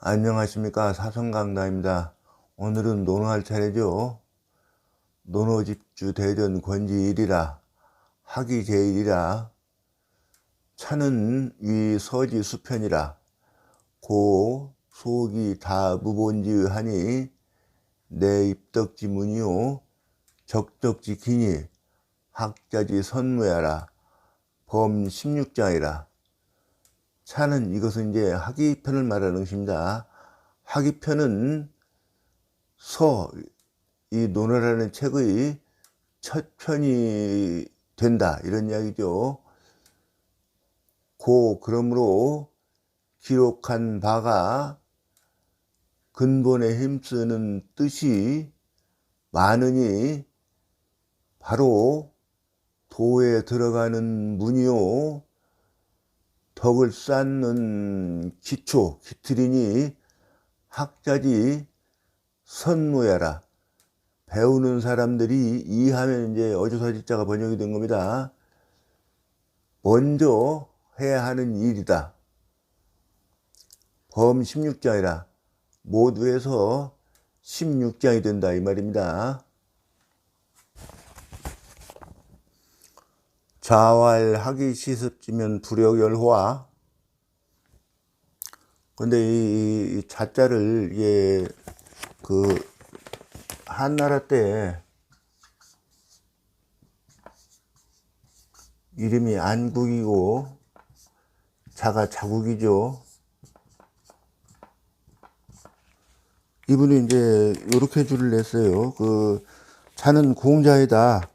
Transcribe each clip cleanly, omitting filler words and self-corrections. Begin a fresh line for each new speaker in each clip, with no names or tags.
안녕하십니까, 사성강당입니다. 오늘은 논어할 차례죠. 논어집주 대전 권지일이라 학이 제일이라 차는 위 서지 수편이라 고 속이 다 무본지하니 내 입덕지문이요 적덕지 기니 학자지 선무야라 범 16장이라. 차는 이것은 이제 학이편을 말하는 것입니다. 학이편은 이 논어라는 책의 첫 편이 된다, 이런 이야기죠. 그러므로 기록한 바가 근본에 힘쓰는 뜻이 많으니 바로 도에 들어가는 문이요 덕을 쌓는 기틀이니 학자지 선무야라. 배우는 사람들이 이해하면 이제 어조사지자가 번역이 된 겁니다. 먼저 해야 하는 일이다. 범 16장이라 모두 해서 16장이 된다, 이 말입니다. 자활하기 시습지면 불여결화. 근데 이 자자를 한나라 때 이름이 안국이고 자가 자국이죠. 이분이 이제 요렇게 줄을 냈어요. 자는 공자이다.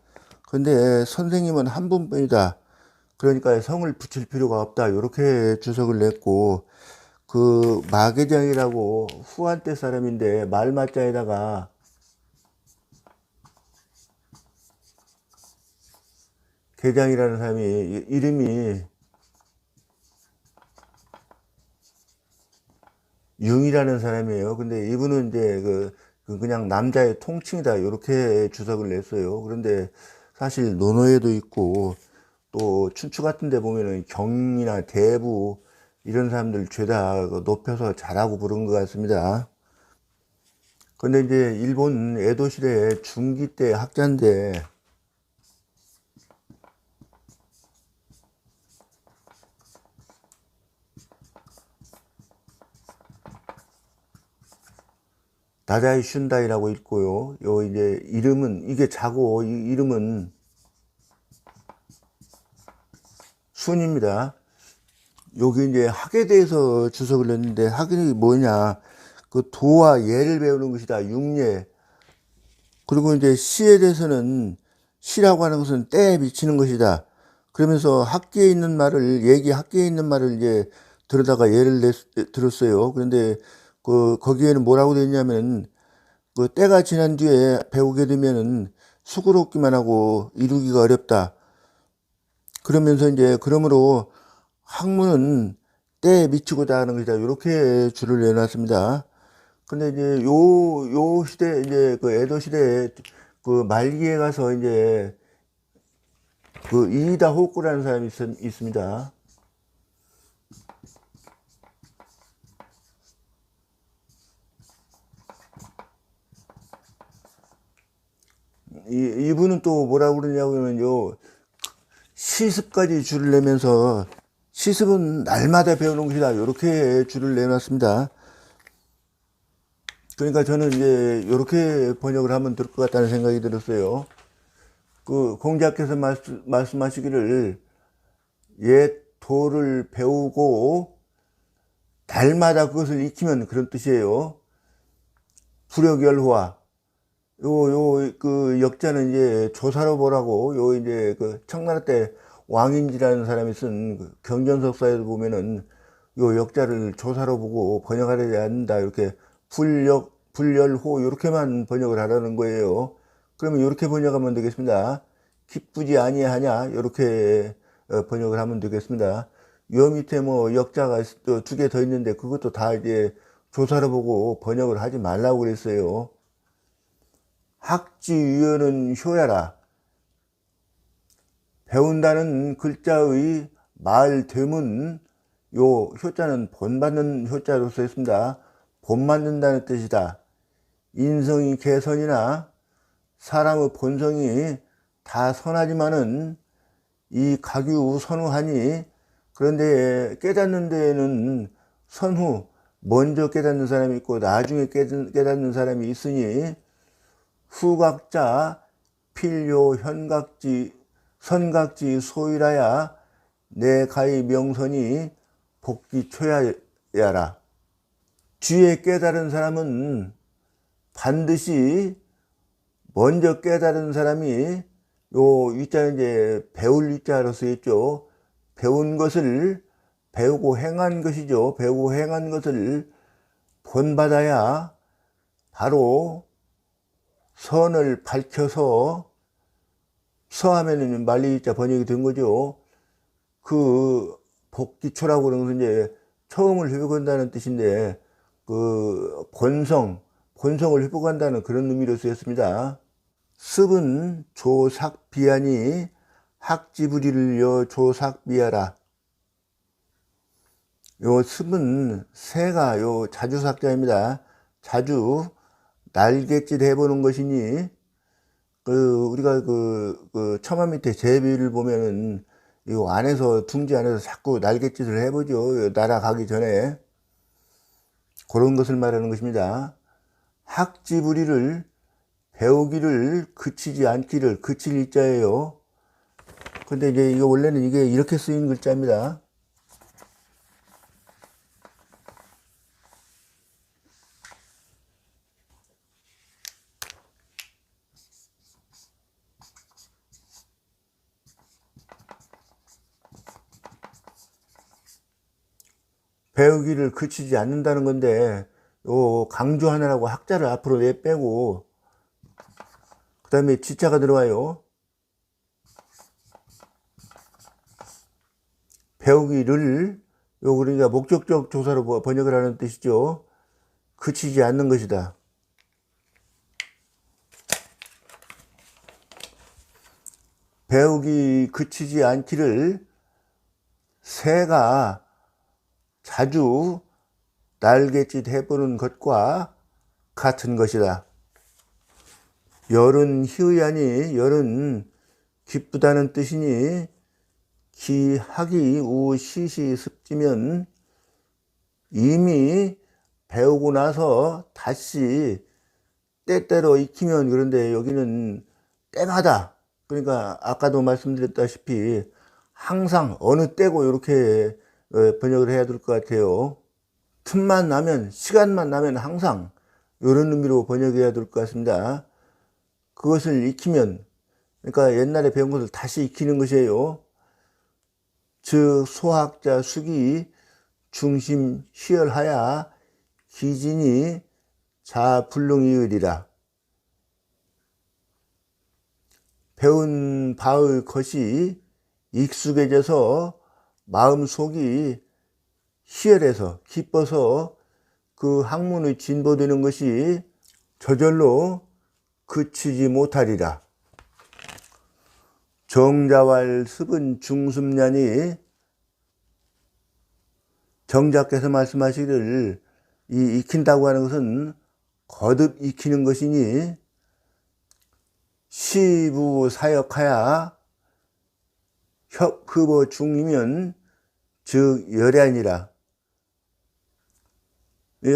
근데 선생님은 한 분뿐이다. 그러니까 성을 붙일 필요가 없다. 요렇게 주석을 냈고, 마계장이라고 후한 때 사람인데 말맞자에다가 계장이라는 사람이 이름이 융이라는 사람이에요. 근데 이분은 이제 그냥 남자의 통칭이다, 이렇게 주석을 냈어요. 그런데 사실 논어에도 있고 또 춘추 같은 데 보면은 경이나 대부 이런 사람들 죄다 높여서 잘하고 부른 것 같습니다. 근데 이제 일본 에도 시대 중기 때 학자인데 다자이 슌다이라고 있고요. 이제 이름은 이게 자고 이름은 순입니다. 여기 이제 학에 대해서 주석을 냈는데 학이 뭐냐? 도와 예를 배우는 것이다. 육예. 그리고 이제 시에 대해서는 시라고 하는 것은 때에 미치는 것이다. 그러면서 학기에 있는 말을 학기에 있는 말을 이제 들어다가 예를 들었어요. 그런데 거기에는 뭐라고 되어 있냐면 때가 지난 뒤에 배우게 되면은 수고롭기만 하고 이루기가 어렵다. 그러면서 이제 그러므로 학문은 때에 미치고자 하는 것이다. 이렇게 줄을 내놨습니다. 근데 이제 요 시대, 이제 에도 시대 말기에 가서 이제 이이다 호꾸라는 사람이 있습니다. 이분은 또 뭐라고 그러냐면요, 시습까지 줄을 내면서 시습은 날마다 배우는 것이다, 이렇게 줄을 내놨습니다. 그러니까 저는 이제 이렇게 번역을 하면 될 것 같다는 생각이 들었어요. 공자께서 말씀하시기를 옛 도를 배우고 날마다 그것을 익히면, 그런 뜻이에요. 불여결화. 역자는 이제 조사로 보라고, 이제 청나라 때 왕인지라는 사람이 쓴 경전석사에도 보면은 역자를 조사로 보고 번역하려지 않는다, 이렇게 불열호, 이렇게만 번역을 하라는 거예요. 그러면 이렇게 번역하면 되겠습니다. 기쁘지 아니하냐, 이렇게 번역을 하면 되겠습니다. 요 밑에 역자가 두 개 더 있는데 그것도 다 이제 조사로 보고 번역을 하지 말라고 그랬어요. 학지유연은 효야라. 배운다는 글자의 말됨은 요 효자는 본받는 효자로 써 있습니다. 본받는다는 뜻이다. 인성이 개선이나 사람의 본성이 다 선하지만은 이 각유 선후하니, 그런데 깨닫는 데에는 선후, 먼저 깨닫는 사람이 있고 나중에 깨닫는 사람이 있으니, 후각자 필요 현각지 선각지 소이라야 내 가히 명선이 복기 초야야라. 뒤에 깨달은 사람은 반드시 먼저 깨달은 사람이, 요 위자는 이제 배울 위자로 쓰였죠. 배운 것을 배우고 행한 것이죠. 배우고 행한 것을 본받아야 바로 선을 밝혀서, 서하면은 말리자 번역이 된 거죠. 그 복기초라고 그러는 것은 이제 처음을 회복한다는 뜻인데, 그 본성을 회복한다는 그런 의미로 쓰였습니다. 습은 조삭비하니 학지부리를 여 조삭비하라. 요 습은 새가 요 자주삭자입니다. 자주 날갯짓 해보는 것이니, 우리가 처마 밑에 제비를 보면은 이 안에서, 둥지 안에서 자꾸 날갯짓을 해보죠. 날아가기 전에. 그런 것을 말하는 것입니다. 학지부리를, 배우기를 그치지 않기를, 그칠 일자예요. 근데 이제 이거 원래는 이게 이렇게 쓰인 글자입니다. 배우기를 그치지 않는다는 건데, 요 강조하느라고 학자를 앞으로 내빼고, 그 다음에 지자가 들어와요. 배우기를, 요 그러니까 목적적 조사로 번역을 하는 뜻이죠. 그치지 않는 것이다. 배우기 그치지 않기를 새가 자주 날갯짓 해보는 것과 같은 것이다. 열은 희의하니, 열은 기쁘다는 뜻이니, 기하기 우 시시 습지면, 이미 배우고 나서 다시 때때로 익히면, 그런데 여기는 때마다, 그러니까 아까도 말씀드렸다시피 항상 어느 때고 이렇게 번역을 해야 될 것 같아요. 틈만 나면, 시간만 나면 항상, 이런 의미로 번역해야 될 것 같습니다. 그것을 익히면, 그러니까 옛날에 배운 것을 다시 익히는 것이에요. 즉 소학자 숙이 중심 희열하야 기진이 자불능이으리라. 배운 바의 것이 익숙해져서 마음속이 희열해서 기뻐서 그 학문의 진보되는 것이 저절로 그치지 못하리라. 정자왈 습은 중습냐니, 정자께서 말씀하시기를 이 익힌다고 하는 것은 거듭 익히는 것이니, 시부 사역하야 흡어 중이면 즉 열애아니라.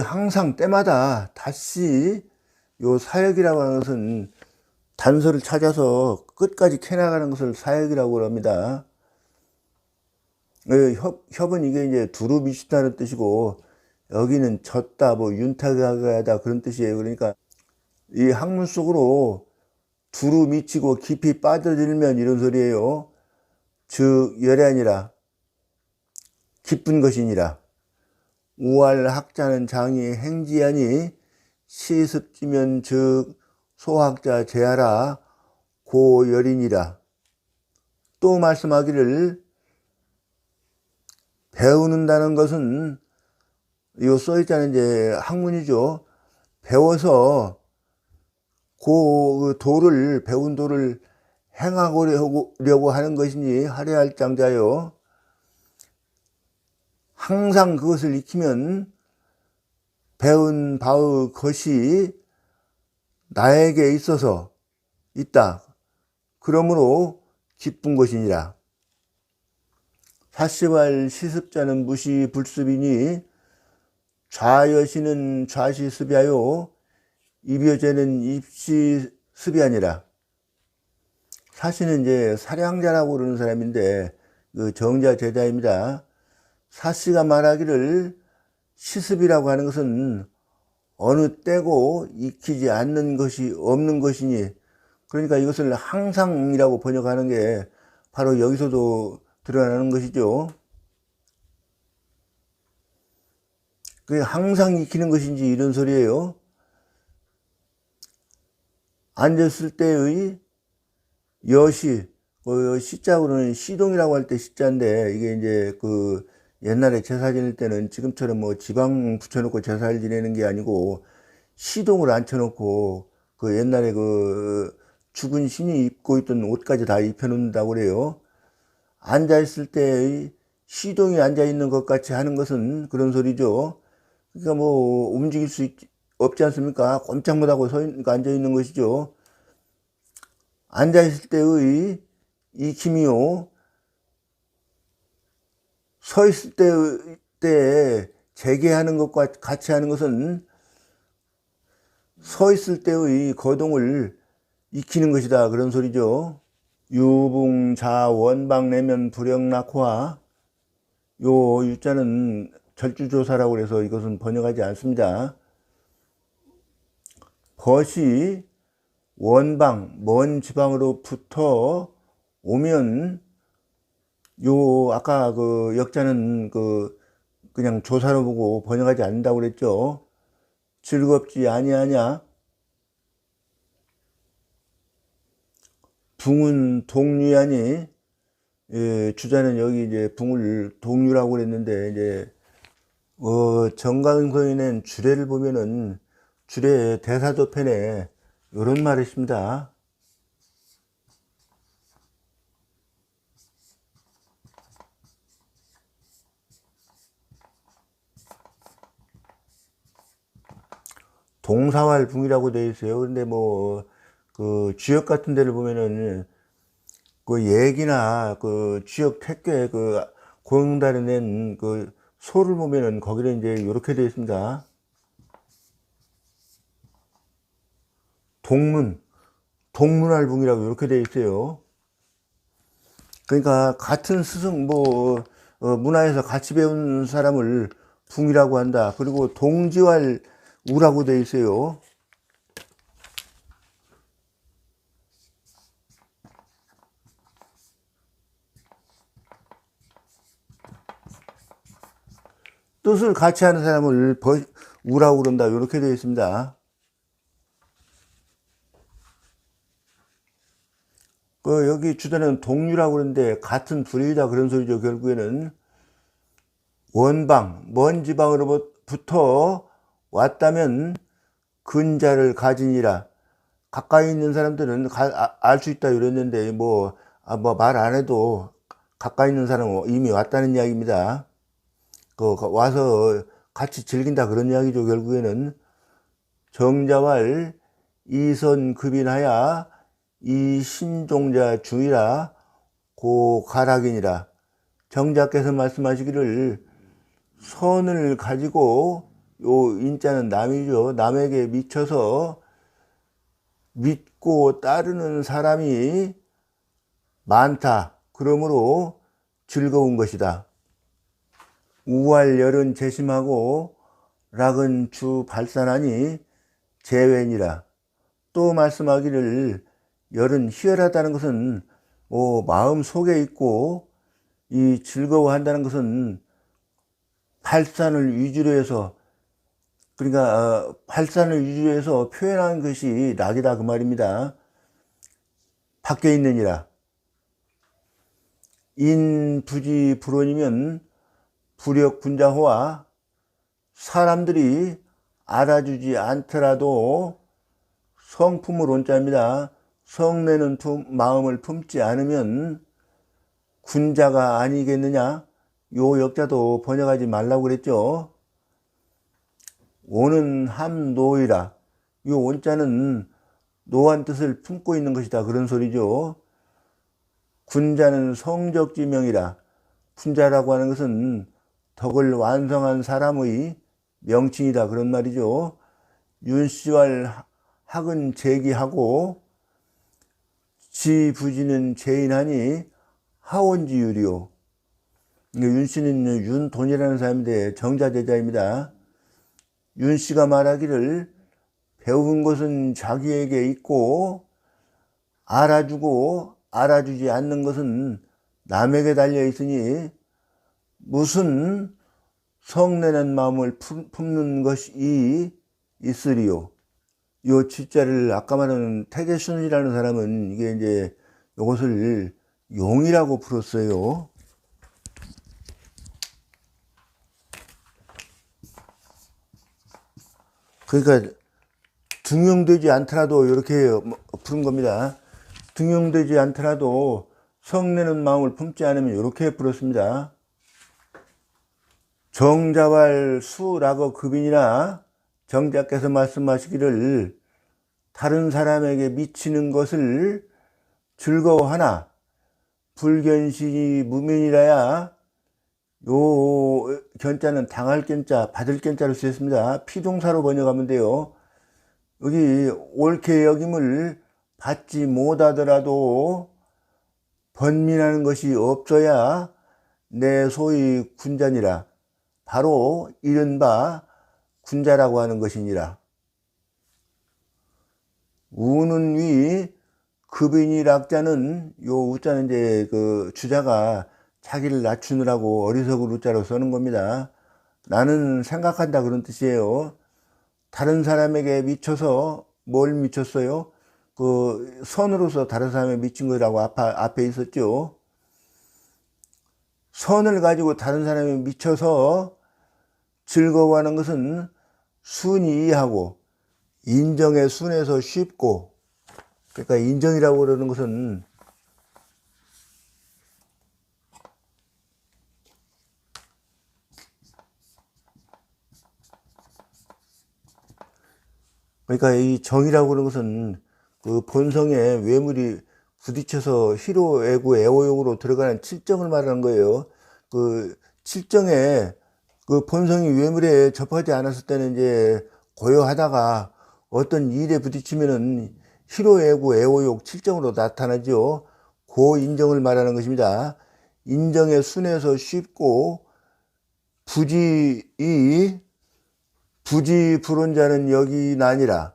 항상 때마다 다시 요 사역이라고 하는 것은 단서를 찾아서 끝까지 캐나가는 것을 사역이라고 합니다. 협은 이게 이제 두루 미친다는 뜻이고, 여기는 젖다, 윤탁하다 그런 뜻이에요. 그러니까 이 학문 속으로 두루 미치고 깊이 빠져들면 이런 소리예요. 즉 열애아니라, 기쁜 것이니라. 우알 학자는 장이 행지하니, 시습지면 즉 소학자 제하라 고열이니라. 또 말씀하기를, 배우는다는 것은, 요 써있자는 이제 학문이죠. 배워서 그 도를, 배운 도를 행하려고 하는 것이니 하려할 장자요. 항상 그것을 익히면 배운 바의 것이 나에게 있어서 있다. 그러므로 기쁜 것이니라. 사시발 시습자는 무시 불습이니 좌여시는 좌시습이하여 입여제는 입시습이 아니라. 사시는 이제 사량자라고 그러는 사람인데 그 정자 제자입니다. 사씨가 말하기를 시습이라고 하는 것은 어느 때고 익히지 않는 것이 없는 것이니, 그러니까 이것을 항상이라고 번역하는 게 바로 여기서도 드러나는 것이죠. 그게 항상 익히는 것인지 이런 소리예요. 앉았을 때의 여시, 시자고는 시동이라고 할 때 시자인데, 이게 이제 그 옛날에 제사 지낼 때는 지금처럼 뭐 지방 붙여놓고 제사를 지내는 게 아니고 시동을 앉혀놓고 그 옛날에 그 죽은 신이 입고 있던 옷까지 다 입혀놓는다고 그래요. 앉아있을 때의 시동이 앉아있는 것 같이 하는 것은 그런 소리죠. 그러니까 뭐 움직일 수 없지 않습니까? 꼼짝 못하고 앉아있는 것이죠. 앉아있을 때의 익힘이요, 서 있을 때 재개하는 것과 같이 하는 것은 서 있을 때의 거동을 익히는 것이다, 그런 소리죠. 유붕자 원방 내면 불영낙화, 요 유자는 절주조사라고 그래서 이것은 번역하지 않습니다. 벗이 원방, 먼 지방으로부터 오면, 요 아까 그 역자는 그냥 조사로 보고 번역하지 않는다고 그랬죠. 즐겁지 아니하냐. 붕은 동류하니, 예, 주자는 여기 이제 붕을 동류라고 그랬는데, 이제 정강서인의 주례를 보면은 주례 대사도편에 이런 말이 있습니다. 동사왈 붕이라고 되어 있어요. 근데 뭐 그 지역 같은 데를 보면은 그 얘기나 그 지역 택배 그 공달에 낸 그 소를 보면은 거기는 이제 이렇게 되어 있습니다. 동문알붕이라고 이렇게 되어 있어요. 그러니까 같은 스승 뭐 문화에서 같이 배운 사람을 붕이라고 한다. 그리고 동지왈 우라고 되어 있어요. 뜻을 같이 하는 사람을 우라고 그런다. 이렇게 되어 있습니다. 여기 주자는 동류라고 그러는데 같은 불이다 그런 소리죠. 결국에는 원방, 먼 지방으로부터 왔다면 근자를 가지니라. 가까이 있는 사람들은 알 수 있다 이랬는데 뭐 말 안 해도 가까이 있는 사람은 이미 왔다는 이야기입니다. 와서 같이 즐긴다 그런 이야기죠. 결국에는 정자왈 이선급인하야 이 신종자 주의라 고 가락이니라. 정자께서 말씀하시기를 선을 가지고, 요 인자는 남이죠. 남에게 미쳐서 믿고 따르는 사람이 많다. 그러므로 즐거운 것이다. 우활 열은 재심하고 락은 주 발산하니 재외니라. 또 말씀하기를 열은 희열하다는 것은 마음 속에 있고, 이 즐거워한다는 것은 발산을 위주로 해서, 그러니까 발산을 위주로 해서 표현한 것이 낙이다 그 말입니다. 밖에 있느니라. 인부지 불원이면 불역분자호와, 사람들이 알아주지 않더라도 성품을 온자입니다. 성내는 마음을 품지 않으면 군자가 아니겠느냐. 요 역자도 번역하지 말라고 그랬죠. 오는 함노이라. 이 온자는 노한 뜻을 품고 있는 것이다, 그런 소리죠. 군자는 성적지명이라. 군자라고 하는 것은 덕을 완성한 사람의 명칭이다, 그런 말이죠. 윤씨왈 학은 제기하고 지부지는 제인하니 하원지율이요. 윤씨는 윤돈이라는 사람인데 정자제자입니다. 윤씨가 말하기를 배운 것은 자기에게 있고 알아주고 알아주지 않는 것은 남에게 달려 있으니 무슨 성내는 마음을 품는 것이 있으리요. 요 지자를 아까 말한 태계순이라는 사람은 이게 이제 이것을 용이라고 풀었어요. 그러니까 등용되지 않더라도 이렇게 푸는 겁니다. 등용되지 않더라도 성내는 마음을 품지 않으면 이렇게 풀었습니다. 정자왈 수라고 급인이나 정자께서 말씀하시기를 다른 사람에게 미치는 것을 즐거워하나 불견신이 무면이라야, 요 견자는 당할 견자, 받을 견자로 쓰였습니다. 피동사로 번역하면 돼요. 여기 옳게 여김을 받지 못하더라도 번민하는 것이 없어야 내 소위 군자니라. 바로 이른바 군자라고 하는 것이니라. 우는 위 급인이 락자는, 요 우자는 이제 그 주자가 자기를 낮추느라고 어리석은 우자로 쓰는 겁니다. 나는 생각한다, 그런 뜻이에요. 다른 사람에게 미쳐서 뭘 미쳤어요? 그 선으로서 다른 사람에 미친 거라고 앞에 있었죠. 선을 가지고 다른 사람에 미쳐서 즐거워하는 것은 순이하고 인정의 순에서 쉽고, 그러니까 인정이라고 그러는 것은 그러니까 이 정이라고 그러는 것은 그 본성에 외물이 부딪혀서 희로, 애구, 애호용으로 들어가는 칠정을 말하는 거예요. 그 칠정에 그 본성이 외물에 접하지 않았을 때는 이제 고요하다가 어떤 일에 부딪히면은 희로, 애구, 애호용 칠정으로 나타나죠. 그 인정을 말하는 것입니다. 인정의 순에서 쉽고 부지 불온자는 여기 나니라.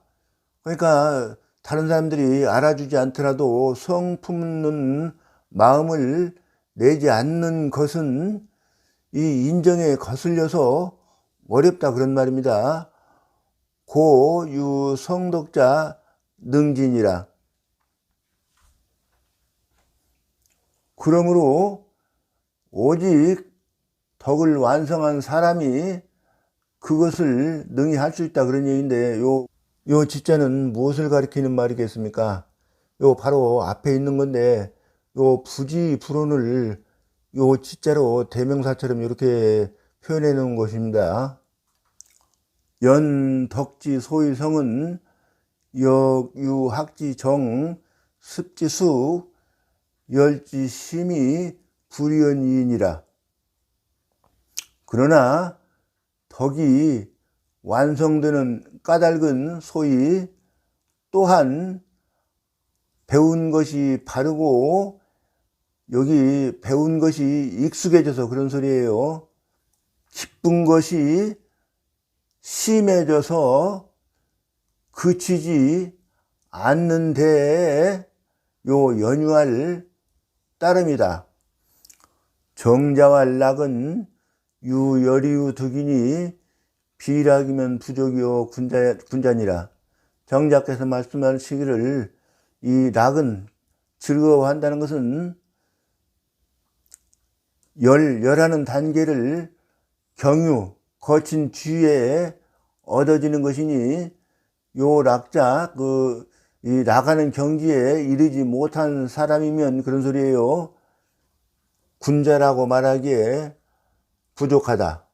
그러니까 다른 사람들이 알아주지 않더라도 성 품는 마음을 내지 않는 것은 이 인정에 거슬려서 어렵다, 그런 말입니다. 고유 성덕자 능진이라. 그러므로 오직 덕을 완성한 사람이 그것을 능히 할 수 있다, 그런 얘기인데, 요 지자는 무엇을 가리키는 말이겠습니까? 요 바로 앞에 있는 건데, 요 부지 불온을 요 지자로 대명사처럼 이렇게 표현해 놓은 것입니다. 연덕지 소위성은 역유학지 정 습지수 열지 심이 불이언이니라. 그러나 덕이 완성되는 까닭은 소위 또한 배운 것이 바르고, 여기 배운 것이 익숙해져서 그런 소리예요. 기쁜 것이 심해져서 그치지 않는 데에 요 연유할 따름이다. 정자왈 낙은 유여리유 득이니 비락이면 부족이요 군자니라. 정자께서 말씀하시기를 이 낙은 즐거워한다는 것은 열하는 단계를 경유 거친 뒤에 얻어지는 것이니, 요 락자 이 나가는 경지에 이르지 못한 사람이면 그런 소리예요. 군자라고 말하기에 부족하다.